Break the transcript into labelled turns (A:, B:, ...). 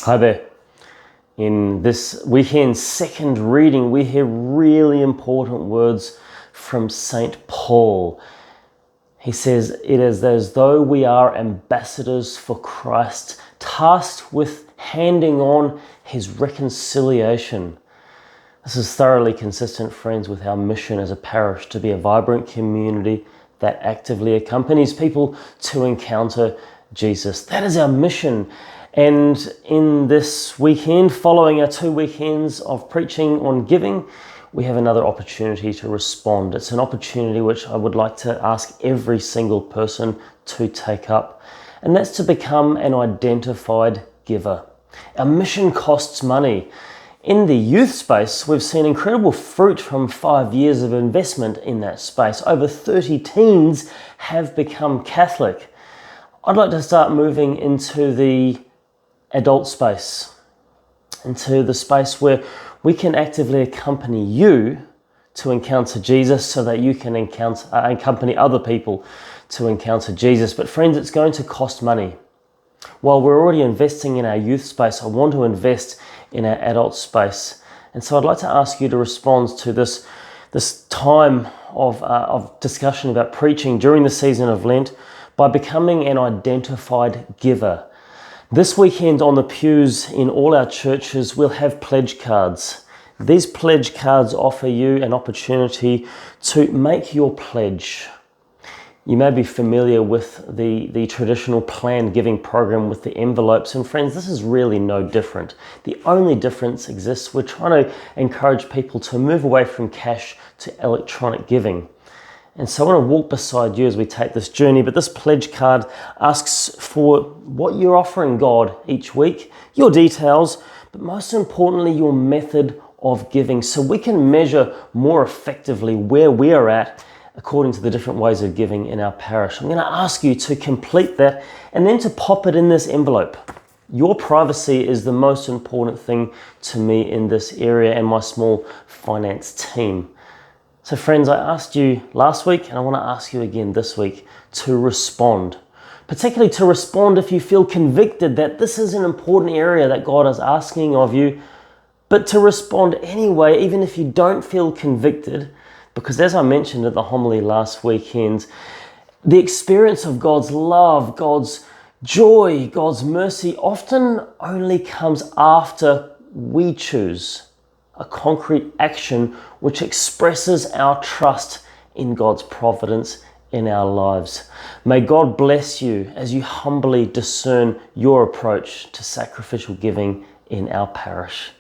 A: Hi there. In this weekend's second reading, we hear really important words from St. Paul. He says, "It is as though we are ambassadors for Christ, tasked with handing on his reconciliation." This is thoroughly consistent, friends, with our mission as a parish to be a vibrant community that actively accompanies people to encounter Jesus. That is our mission. And in this weekend, following our 2 weekends of preaching on giving, we have another opportunity to respond. It's an opportunity which I would like to ask every single person to take up, and that's to become an identified giver. Our mission costs money. In the youth space, we've seen incredible fruit from 5 years of investment in that space. Over 30 teens have become Catholic. I'd like to start moving into the adult space, into the space where we can actively accompany you to encounter Jesus so that you can accompany other people to encounter Jesus. But friends, it's going to cost money. While we're already investing in our youth space, I want to invest in our adult space. And so I'd like to ask you to respond to this time of discussion about preaching during the season of Lent by becoming an identified giver. This weekend on the pews in all our churches, we'll have pledge cards. These pledge cards offer you an opportunity to make your pledge. You may be familiar with the traditional planned giving program with the envelopes. And friends, this is really no different. The only difference exists, we're trying to encourage people to move away from cash to electronic giving. And so I want to walk beside you as we take this journey, but this pledge card asks for what you're offering God each week, your details, but most importantly, your method of giving, so we can measure more effectively where we are at according to the different ways of giving in our parish. I'm going to ask you to complete that and then to pop it in this envelope. Your privacy is the most important thing to me in this area and my small finance team. So friends, I asked you last week and I want to ask you again this week to respond. Particularly to respond if you feel convicted that this is an important area that God is asking of you, but to respond anyway, even if you don't feel convicted, because as I mentioned at the homily last weekend, the experience of God's love, God's joy, God's mercy often only comes after we choose a concrete action which expresses our trust in God's providence in our lives. May God bless you as you humbly discern your approach to sacrificial giving in our parish.